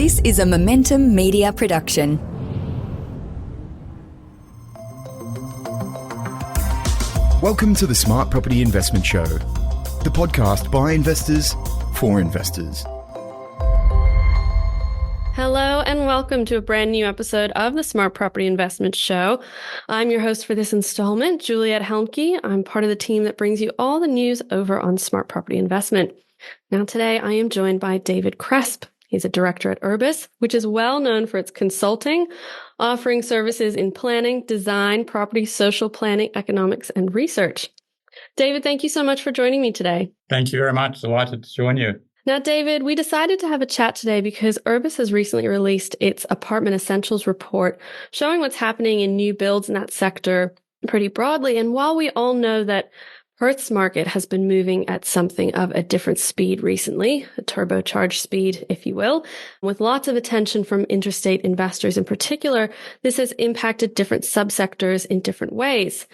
This is a Momentum Media production. Welcome to the Smart Property Investment Show, the podcast by investors for investors. Hello and welcome to a brand new episode of the Smart Property Investment Show. I'm your host for this installment, Juliet Helmke. I'm part of the team that brings you all the news over on Smart Property Investment. Now today I am joined by David Cresp. He's a director at Urbis, which is well known for its consulting, offering services in planning, design, property, social planning, economics, and research. David, thank you so much for joining me today. Thank you very much. Delighted to join you. Now, David, we decided to have a chat today because Urbis has recently released its Apartment Essentials report, showing what's happening in new builds in that sector pretty broadly. And while we all know that Perth's market has been moving at something of a different speed recently, a turbocharged speed, if you will, with lots of attention from interstate investors in particular, this has impacted different subsectors in different ways.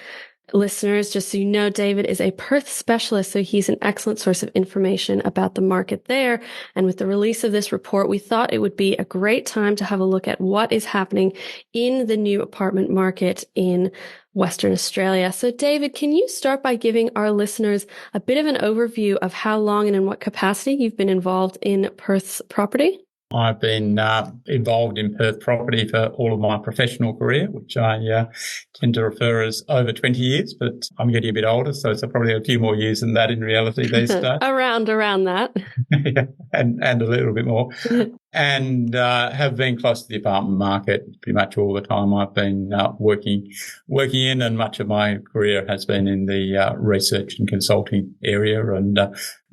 Listeners, just so you know, David is a Perth specialist, so he's an excellent source of information about the market there. And with the release of this report, we thought it would be a great time to have a look at what is happening in the new apartment market in Western Australia. So, David, can you start by giving our listeners a bit of an overview of how long and in what capacity you've been involved in Perth's property? I've been involved in Perth property for all of my professional career, which I tend to refer as over 20 years, but I'm getting a bit older, so it's probably a few more years than that in reality these days. around that. Yeah, and a little bit more. And have been close to the apartment market pretty much all the time. I've been working in, and much of my career has been in the research and consulting area, and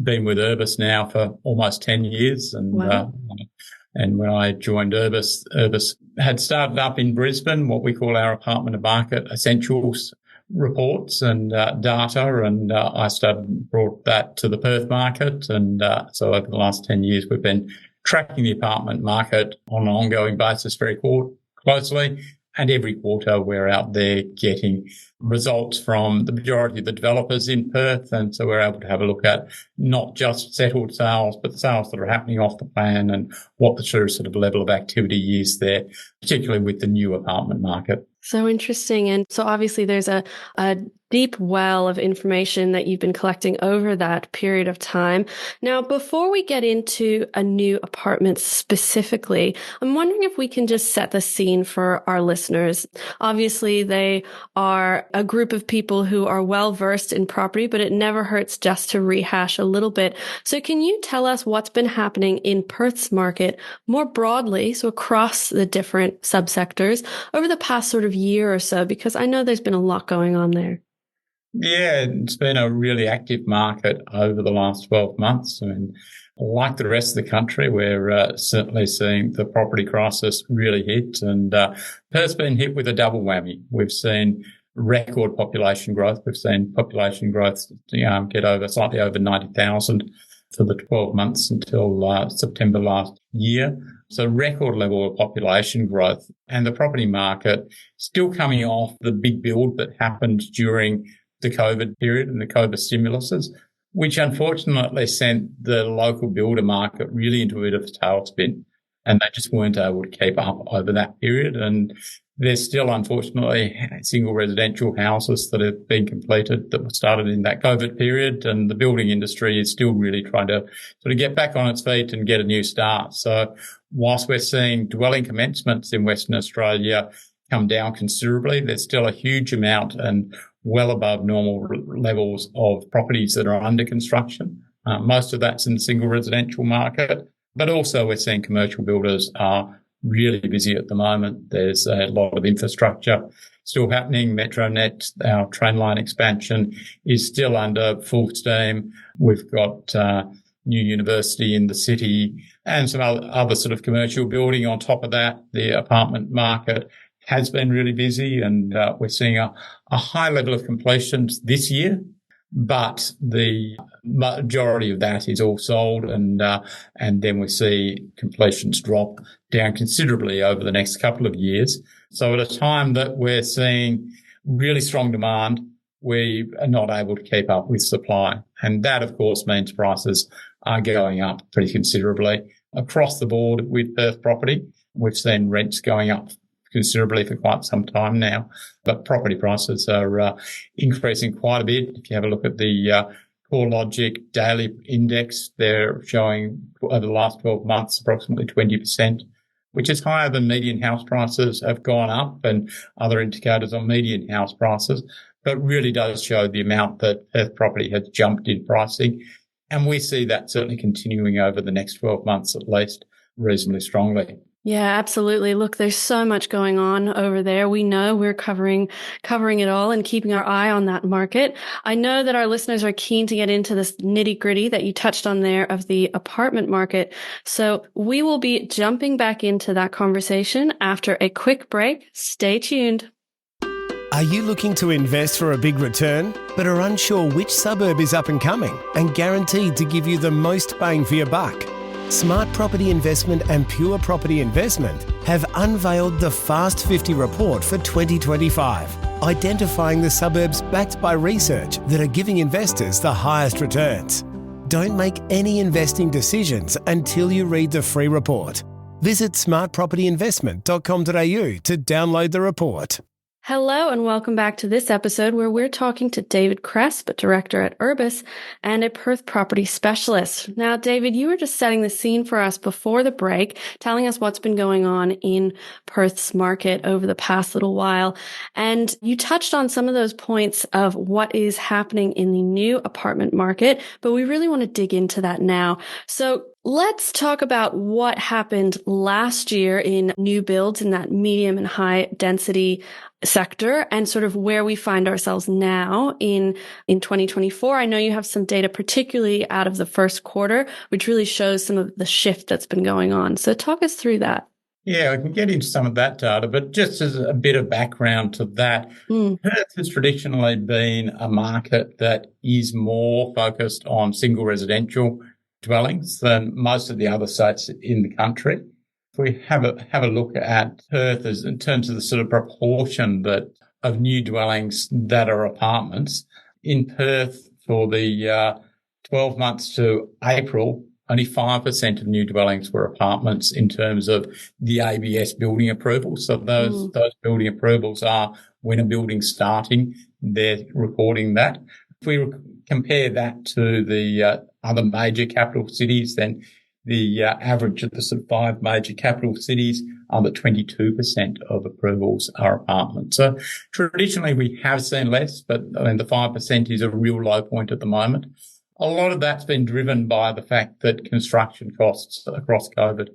been with Urbis now for almost 10 years. And wow. And when I joined Urbis had started up in Brisbane, what we call our Apartment Market Essentials reports and data, and I brought that to the Perth market. And so over the last 10 years, we've been tracking the apartment market on an ongoing basis very closely. And every quarter we're out there getting results from the majority of the developers in Perth. And so we're able to have a look at not just settled sales, but the sales that are happening off the plan and what the true sort of level of activity is there, particularly with the new apartment market. So interesting. And so obviously there's a deep well of information that you've been collecting over that period of time. Now, before we get into a new apartment specifically, I'm wondering if we can just set the scene for our listeners. Obviously, they are a group of people who are well versed in property, but it never hurts just to rehash a little bit. So can you tell us what's been happening in Perth's market more broadly, so across the different subsectors over the past sort of year or so, because I know there's been a lot going on there. Yeah, it's been a really active market over the last 12 months. I mean, like the rest of the country, we're certainly seeing the property crisis really hit, and Perth's been hit with a double whammy. We've seen record population growth. We've seen population growth get slightly over 90,000 for the 12 months until September last year. So record level of population growth, and the property market still coming off the big build that happened during the COVID period and the COVID stimuluses, which unfortunately sent the local builder market really into a bit of a tailspin, and they just weren't able to keep up over that period. And there's still, unfortunately, single residential houses that have been completed that were started in that COVID period, and the building industry is still really trying to sort of get back on its feet and get a new start. So whilst we're seeing dwelling commencements in Western Australia come down considerably, there's still a huge amount and well above normal levels of properties that are under construction. Most of that's in the single residential market, but also we're seeing commercial builders are really busy at the moment. There's a lot of infrastructure still happening. Metronet, our train line expansion, is still under full steam. We've got new university in the city and some other sort of commercial building on top of that. The apartment market has been really busy, and we're seeing a high level of completions this year, but the majority of that is all sold, and then we see completions drop down considerably over the next couple of years. So at a time that we're seeing really strong demand, we are not able to keep up with supply, and that of course means prices are going up pretty considerably. across the board with Perth property. We've seen rents going up considerably for quite some time now, but property prices are increasing quite a bit. If you have a look at the CoreLogic daily index, they're showing over the last 12 months approximately 20%, which is higher than median house prices have gone up and other indicators on median house prices, but really does show the amount that Perth property has jumped in pricing. And we see that certainly continuing over the next 12 months at least reasonably strongly. Yeah, absolutely. Look, there's so much going on over there. We know we're covering it all and keeping our eye on that market. I know that our listeners are keen to get into this nitty-gritty that you touched on there of the apartment market. So we will be jumping back into that conversation after a quick break. Stay tuned. Are you looking to invest for a big return, but are unsure which suburb is up and coming and guaranteed to give you the most bang for your buck? Smart Property Investment and Pure Property Investment have unveiled the Fast 50 report for 2025, identifying the suburbs backed by research that are giving investors the highest returns. Don't make any investing decisions until you read the free report. Visit smartpropertyinvestment.com.au to download the report. Hello and welcome back to this episode where we're talking to David Cresp, director at Urbis and a Perth property specialist. Now, David, you were just setting the scene for us before the break, telling us what's been going on in Perth's market over the past little while. And you touched on some of those points of what is happening in the new apartment market, but we really want to dig into that now. So let's talk about what happened last year in new builds in that medium and high density sector and sort of where we find ourselves now in 2024. I know you have some data, particularly out of the first quarter, which really shows some of the shift that's been going on. So talk us through that. Yeah, I can get into some of that data, but just as a bit of background to that, Perth has traditionally been a market that is more focused on single residential dwellings than most of the other states in the country. If we have a look at Perth as in terms of the sort of proportion of new dwellings that are apartments, in Perth for the 12 months to April, only 5% of new dwellings were apartments in terms of the ABS building approvals. So those building approvals are when a building's starting, they're recording that. If we compare that to the other major capital cities, then the average of the sort of 5 major capital cities are that 22% of approvals are apartments. So traditionally we have seen less, but I mean, the 5% is a real low point at the moment. A lot of that's been driven by the fact that construction costs across COVID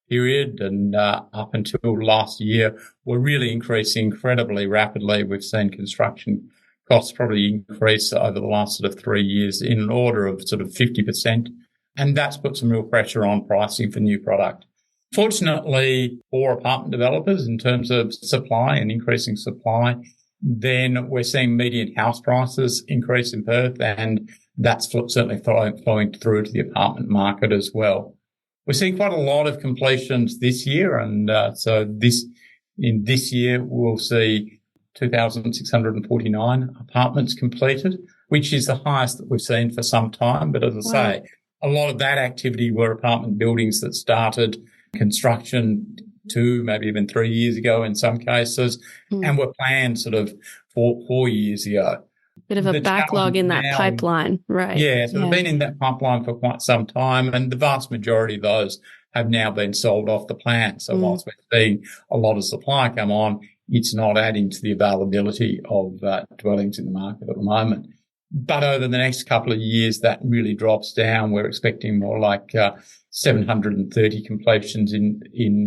period and up until last year were really increasing incredibly rapidly. We've seen construction costs probably increase over the last sort of 3 years in an order of sort of 50%. And that's put some real pressure on pricing for new product. Fortunately for apartment developers in terms of supply and increasing supply, then we're seeing median house prices increase in Perth, and that's certainly flowing through to the apartment market as well. We're seeing quite a lot of completions this year, and so this year we'll see 2,649 apartments completed, which is the highest that we've seen for some time. But as I say, a lot of that activity were apartment buildings that started construction 2, maybe even 3 years ago in some cases, and were planned sort of 4 years ago. Bit of a backlog in that pipeline, right? Yeah, so they've been in that pipeline for quite some time, and the vast majority of those have now been sold off the plant. So whilst we're seeing a lot of supply come on, it's not adding to the availability of dwellings in the market at the moment. But over the next couple of years, that really drops down. We're expecting more like 730 completions in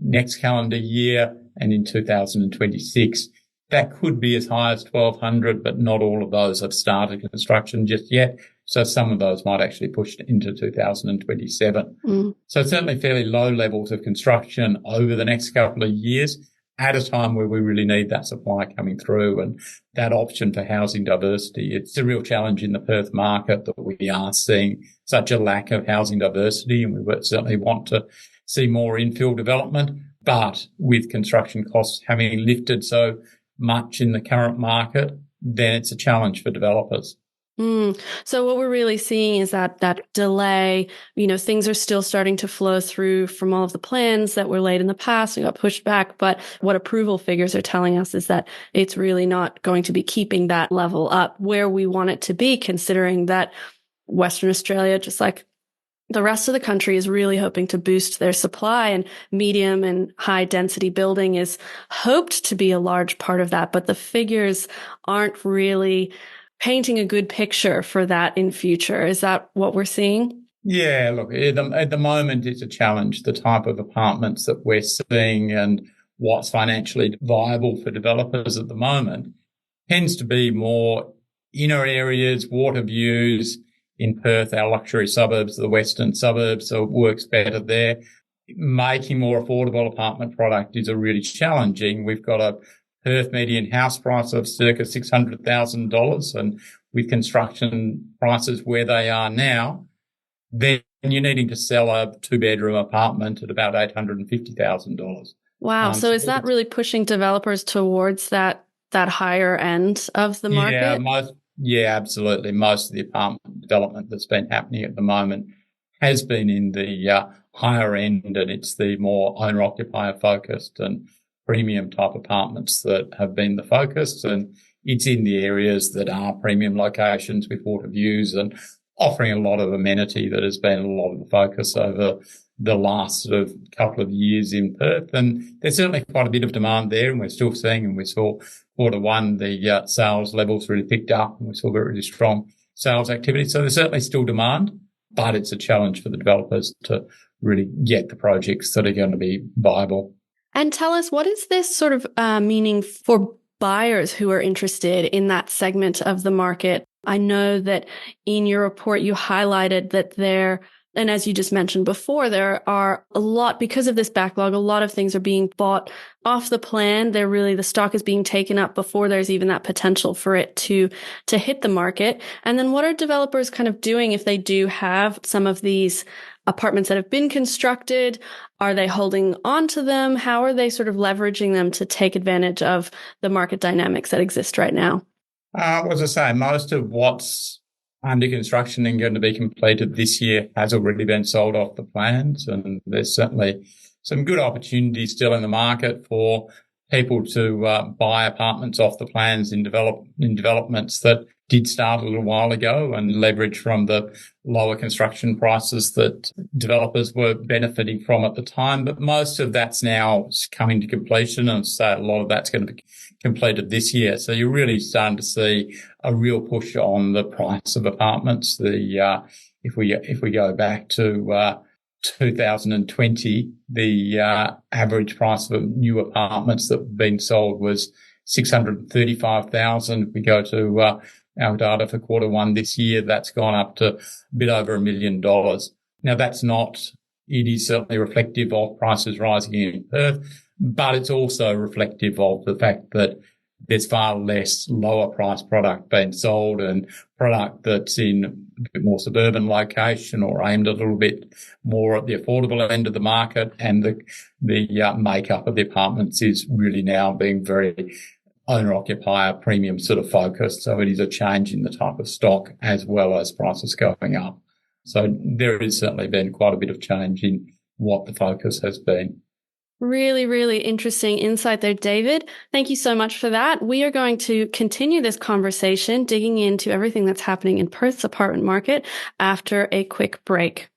next calendar year, and in 2026. That could be as high as 1,200, but not all of those have started construction just yet. So some of those might actually push into 2027. So certainly fairly low levels of construction over the next couple of years at a time where we really need that supply coming through and that option for housing diversity. It's a real challenge in the Perth market that we are seeing such a lack of housing diversity, and we certainly want to see more infill development. But with construction costs having lifted so much in the current market, then it's a challenge for developers. So what we're really seeing is that delay, things are still starting to flow through from all of the plans that were laid in the past and got pushed back. But what approval figures are telling us is that it's really not going to be keeping that level up where we want it to be, considering that Western Australia, just like the rest of the country, is really hoping to boost their supply, and medium and high density building is hoped to be a large part of that. But the figures aren't really painting a good picture for that in future. Is that what we're seeing? Yeah, look, at the moment, it's a challenge, the type of apartments that we're seeing and what's financially viable for developers at the moment tends to be more inner areas, water views. In Perth, our luxury suburbs, the western suburbs, so it works better there. Making more affordable apartment product is really challenging. We've got a Perth median house price of circa $600,000, and with construction prices where they are now, then you're needing to sell a 2-bedroom apartment at about $850,000. Wow. So is that really pushing developers towards that higher end of the market? Yeah, absolutely. Most of the apartment development that's been happening at the moment has been in the higher end, and it's the more owner-occupier focused and premium type apartments that have been the focus. And it's in the areas that are premium locations with water views and offering a lot of amenity that has been a lot of the focus over the last sort of couple of years in Perth. And there's certainly quite a bit of demand there, and we're still seeing, and we saw Q1, the sales levels really picked up, and we saw very strong sales activity. So there's certainly still demand, but it's a challenge for the developers to really get the projects that are going to be viable. And tell us, what is this sort of meaning for buyers who are interested in that segment of the market? I know that in your report, you highlighted that and as you just mentioned before, there are a lot, because of this backlog, a lot of things are being bought off the plan. The stock is being taken up before there's even that potential for it to hit the market. And then what are developers kind of doing if they do have some of these apartments that have been constructed? Are they holding on to them? How are they sort of leveraging them to take advantage of the market dynamics that exist right now? As I say, most of what's under construction and going to be completed this year has already been sold off the plans, and there's certainly some good opportunities still in the market for people to buy apartments off the plans in developments that did start a little while ago and leverage from the lower construction prices that developers were benefiting from at the time. But most of that's now coming to completion, and so a lot of that's going to be completed this year. So you're really starting to see a real push on the price of apartments. If we go back to 2020, the average price of new apartments that have been sold was $635,000. If we go to our data for Q1 this year, that's gone up to a bit over $1 million. Now, it is certainly reflective of prices rising in Perth, but it's also reflective of the fact that there's far less lower price product being sold, and product that's in a bit more suburban location or aimed a little bit more at the affordable end of the market. And the makeup of the apartments is really now being very owner-occupier premium sort of focused. So it is a change in the type of stock as well as prices going up. So there has certainly been quite a bit of change in what the focus has been. Really, really interesting insight there, David. Thank you so much for that. We are going to continue this conversation, digging into everything that's happening in Perth's apartment market after a quick break.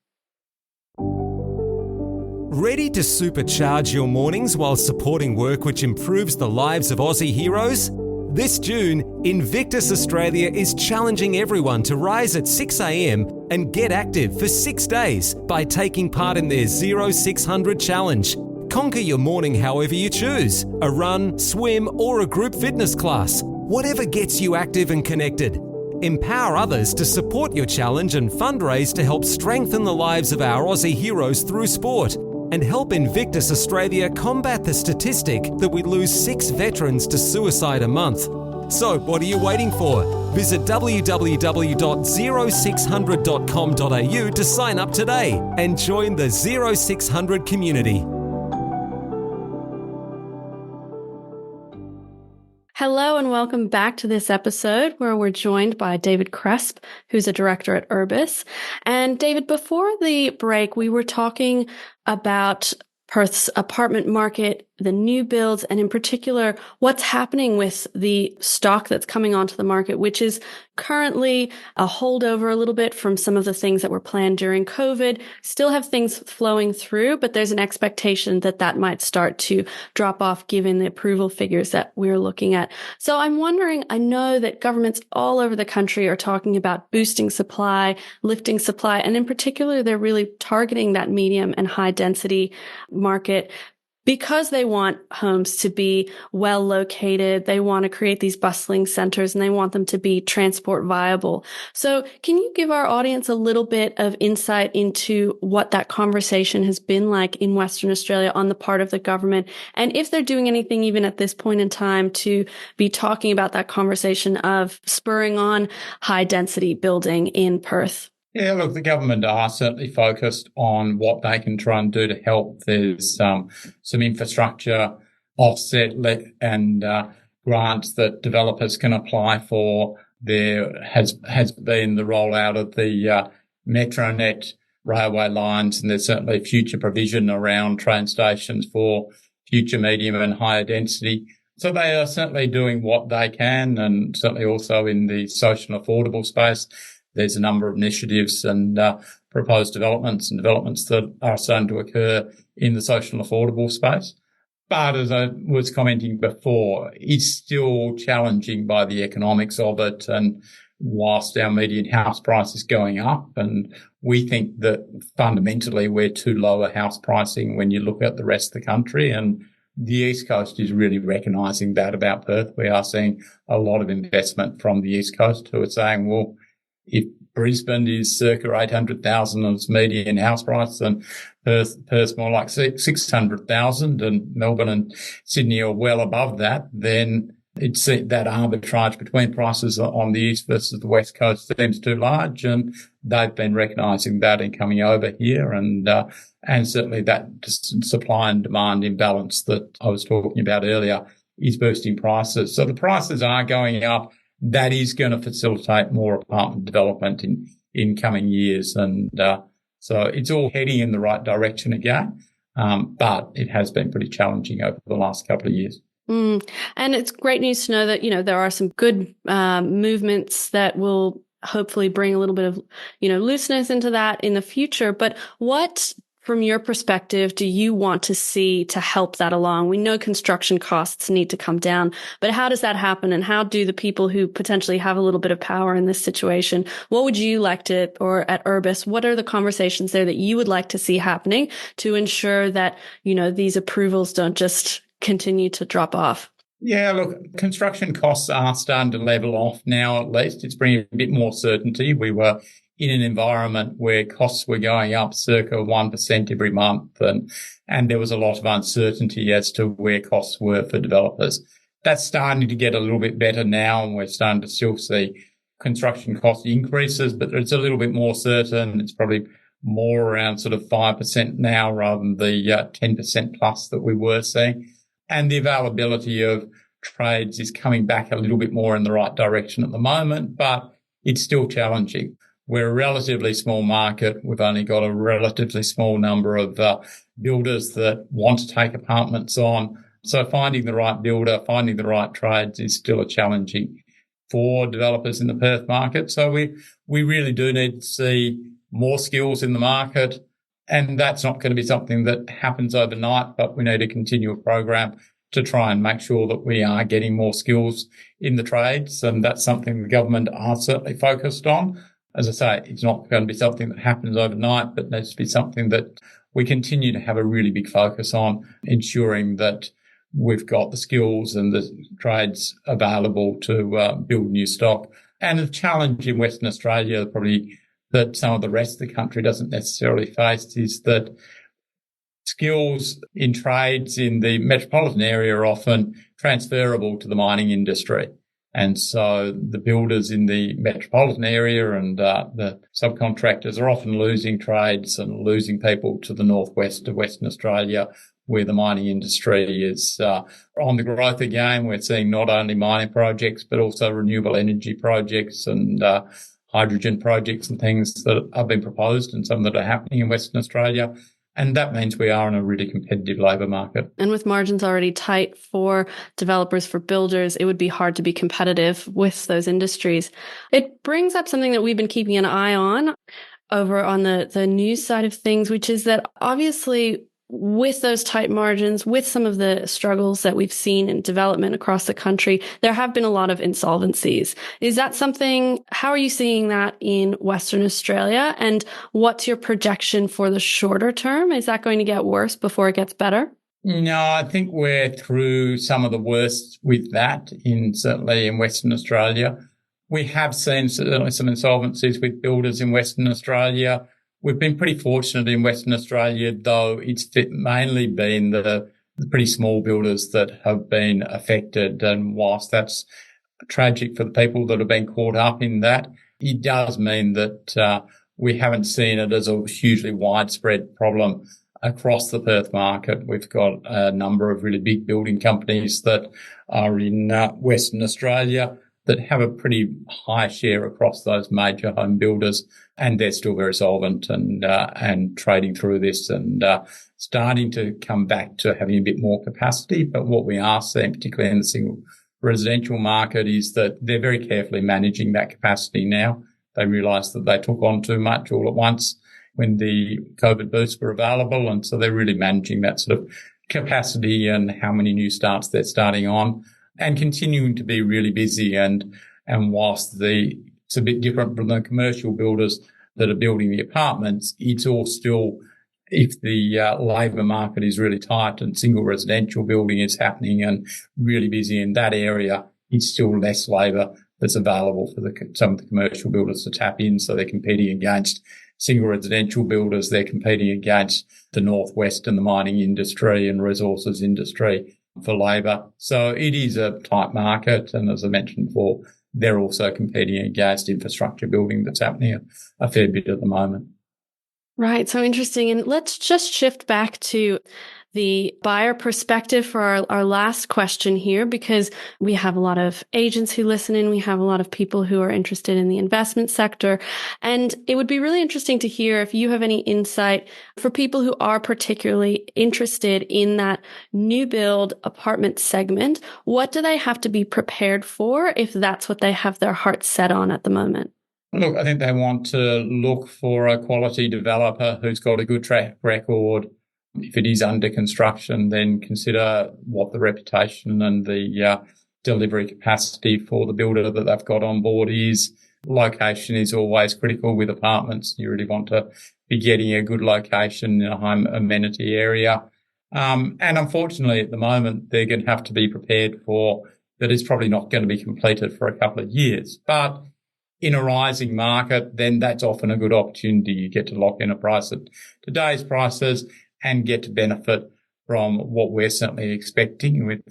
Ready to supercharge your mornings while supporting work which improves the lives of Aussie heroes? This June, Invictus Australia is challenging everyone to rise at 6 a.m. and get active for 6 days by taking part in their 0600 challenge. Conquer your morning however you choose, a run, swim, or a group fitness class. Whatever gets you active and connected. Empower others to support your challenge and fundraise to help strengthen the lives of our Aussie heroes through sport, and help Invictus Australia combat the statistic that we lose 6 veterans to suicide a month. So what are you waiting for? Visit www.0600.com.au to sign up today and join the 0600 community. Hello and welcome back to this episode where we're joined by David Cresp, who's a director at Urbis. And David, before the break, we were talking about Perth's apartment market, the new builds, and in particular, what's happening with the stock that's coming onto the market, which is currently a holdover a little bit from some of the things that were planned during COVID. Still have things flowing through, but there's an expectation that that might start to drop off given the approval figures that we're looking at. So I'm wondering, I know that governments all over the country are talking about boosting supply, lifting supply, and in particular, they're really targeting that medium and high density market because they want homes to be well located. They want to create these bustling centers and they want them to be transport viable. So can you give our audience a little bit of insight into what that conversation has been like in Western Australia on the part of the government? And if they're doing anything even at this point in time to be talking about that conversation of spurring on high density building in Perth? Yeah, look, the government are certainly focused on what they can try and do to help. There's some infrastructure offset and grants that developers can apply for. There has been the rollout of the Metronet railway lines, and there's certainly future provision around train stations for future medium and higher density. So they are certainly doing what they can, and certainly also in the social and affordable space. There's a number of initiatives and proposed developments that are starting to occur in the social and affordable space. But as I was commenting before, it's still challenging by the economics of it. And whilst our median house price is going up, and we think that fundamentally we're too low a house pricing when you look at the rest of the country, and the East Coast is really recognising that about Perth. We are seeing a lot of investment from the East Coast who are saying, well, if Brisbane is circa 800,000 of its median house price, then Perth's more like 600,000, and Melbourne and Sydney are well above that, then it's that arbitrage between prices on the East versus the West Coast seems too large, and they've been recognising that and coming over here, and certainly that supply and demand imbalance that I was talking about earlier is boosting prices. So the prices are going up. That is going to facilitate more apartment development in coming years. And so it's all heading in the right direction again. But it has been pretty challenging over the last couple of years. And it's great news to know that, there are some good movements that will hopefully bring a little bit of, looseness into that in the future. But what, from your perspective, do you want to see to help that along? We know construction costs need to come down, but how does that happen? And how do the people who potentially have a little bit of power in this situation, what would you like to, or at Urbis, what are the conversations there that you would like to see happening to ensure that, these approvals don't just continue to drop off? Yeah, look, construction costs are starting to level off now, at least. It's bringing a bit more certainty. We were in an environment where costs were going up circa 1% every month, and there was a lot of uncertainty as to where costs were for developers. That's starting to get a little bit better now, and we're starting to still see construction cost increases, but it's a little bit more certain. It's probably more around sort of 5% now rather than the 10% plus that we were seeing. And the availability of trades is coming back a little bit more in the right direction at the moment, but it's still challenging. We're a relatively small market. We've only got a relatively small number of builders that want to take apartments on. So finding the right builder, finding the right trades is still a challenging for developers in the Perth market. So we really do need to see more skills in the market. And that's not going to be something that happens overnight, but we need a continual program to try and make sure that we are getting more skills in the trades. And that's something the government are certainly focused on. As I say, it's not going to be something that happens overnight, but needs to be something that we continue to have a really big focus on, ensuring that we've got the skills and the trades available to build new stock. And the challenge in Western Australia, probably that some of the rest of the country doesn't necessarily face, is that skills in trades in the metropolitan area are often transferable to the mining industry. And so the builders in the metropolitan area and the subcontractors are often losing trades and losing people to the northwest of Western Australia where the mining industry is on the growth again. We're seeing not only mining projects, but also renewable energy projects and hydrogen projects and things that have been proposed and some that are happening in Western Australia. And that means we are in a really competitive labour market. And with margins already tight for developers, for builders, it would be hard to be competitive with those industries. It brings up something that we've been keeping an eye on over on the news side of things, which is that obviously with those tight margins, with some of the struggles that we've seen in development across the country, there have been a lot of insolvencies. Is that something, how are you seeing that in Western Australia? And what's your projection for the shorter term? Is that going to get worse before it gets better? No, I think we're through some of the worst with that, certainly in Western Australia. We have seen certainly some insolvencies with builders in Western Australia. We've been pretty fortunate in Western Australia, though it's mainly been the pretty small builders that have been affected. And whilst that's tragic for the people that have been caught up in that, it does mean that we haven't seen it as a hugely widespread problem across the Perth market. We've got a number of really big building companies that are in Western Australia that have a pretty high share across those major home builders, and they're still very solvent and trading through this and starting to come back to having a bit more capacity. But what we are seeing, particularly in the single residential market, is that they're very carefully managing that capacity now. They realise that they took on too much all at once when the COVID boosts were available, and so they're really managing that sort of capacity and how many new starts they're starting on, and continuing to be really busy. And whilst it's a bit different from the commercial builders that are building the apartments, it's all still, if the labour market is really tight and single residential building is happening and really busy in that area, it's still less labour that's available for some of the commercial builders to tap in. So they're competing against single residential builders. They're competing against the Northwest and the mining industry and resources industry for labour. So it is a tight market. And as I mentioned before, they're also competing against infrastructure building that's happening a fair bit at the moment. Right. So interesting. And let's just shift back to the buyer perspective for our last question here, because we have a lot of agents who listen in. We have a lot of people who are interested in the investment sector. And it would be really interesting to hear if you have any insight for people who are particularly interested in that new build apartment segment. What do they have to be prepared for if that's what they have their hearts set on at the moment? Look, I think they want to look for a quality developer who's got a good track record. If it is under construction, then consider what the reputation and the delivery capacity for the builder that they've got on board is. Location is always critical with apartments. You really want to be getting a good location in a home amenity area. And unfortunately, at the moment, they're going to have to be prepared for that it's probably not going to be completed for a couple of years. But in a rising market, then that's often a good opportunity. You get to lock in a price at today's prices and get to benefit from what we're certainly expecting with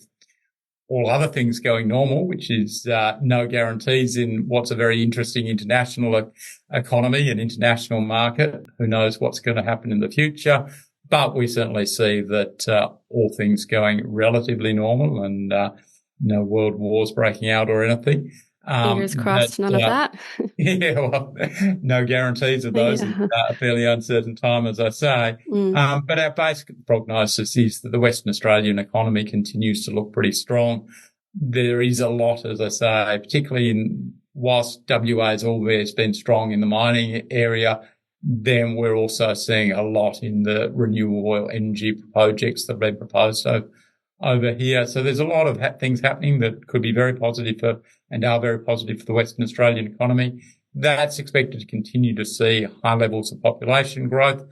all other things going normal, which is no guarantees in what's a very interesting international economy and international market. Who knows what's going to happen in the future? But we certainly see that all things going relatively normal and no world wars breaking out or anything. Fingers crossed, none of that. Yeah, well, no guarantees of those in a fairly uncertain time, as I say. But our basic prognosis is that the Western Australian economy continues to look pretty strong. There is a lot, as I say, particularly whilst WA has always been strong in the mining area, then we're also seeing a lot in the renewable energy projects that have been proposed over here. So there's a lot of things happening that could be very positive and are very positive for the Western Australian economy. That's expected to continue to see high levels of population growth.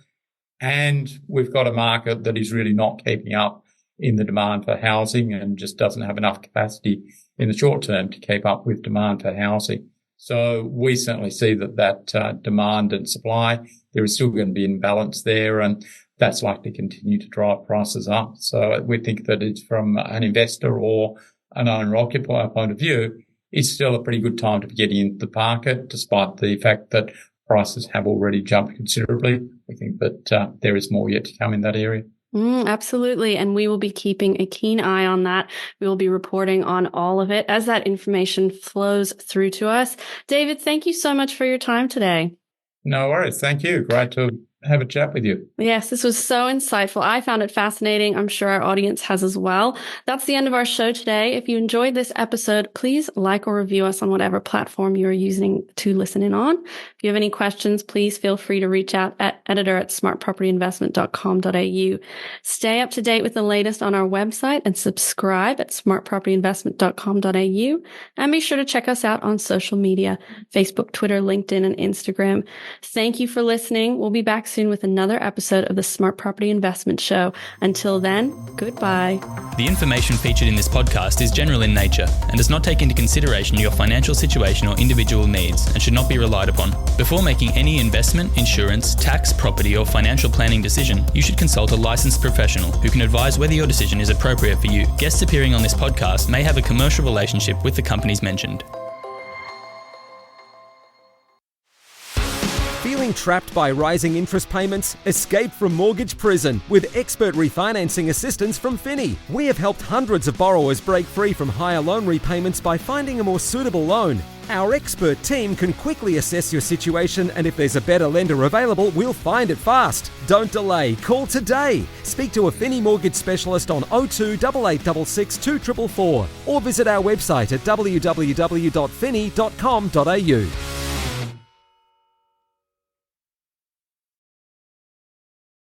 And we've got a market that is really not keeping up in the demand for housing and just doesn't have enough capacity in the short term to keep up with demand for housing. So we certainly see that demand and supply, there is still going to be imbalance there, and that's likely to continue to drive prices up. So we think that it's from an investor or an owner-occupier point of view, it's still a pretty good time to be getting into the market, despite the fact that prices have already jumped considerably. We think that there is more yet to come in that area. Absolutely. And we will be keeping a keen eye on that. We will be reporting on all of it as that information flows through to us. David, thank you so much for your time today. No worries. Thank you. Great to have a chat with you. Yes, this was so insightful. I found it fascinating. I'm sure our audience has as well. That's the end of our show today. If you enjoyed this episode, please like or review us on whatever platform you're using to listen in on. If you have any questions, please feel free to reach out at editor@smartpropertyinvestment.com.au. Stay up to date with the latest on our website and subscribe at smartpropertyinvestment.com.au. And be sure to check us out on social media, Facebook, Twitter, LinkedIn, and Instagram. Thank you for listening. We'll be back soon with another episode of the Smart Property Investment Show. Until then, goodbye. The information featured in this podcast is general in nature and does not take into consideration your financial situation or individual needs and should not be relied upon. Before making any investment, insurance, tax, property, or financial planning decision, you should consult a licensed professional who can advise whether your decision is appropriate for you. Guests appearing on this podcast may have a commercial relationship with the companies mentioned. Feeling trapped by rising interest payments? Escape from mortgage prison with expert refinancing assistance from Finny. We have helped hundreds of borrowers break free from higher loan repayments by finding a more suitable loan. Our expert team can quickly assess your situation, and if there's a better lender available, we'll find it fast. Don't delay. Call today. Speak to a Finny mortgage specialist on 02 8866 2444 or visit our website at www.finny.com.au.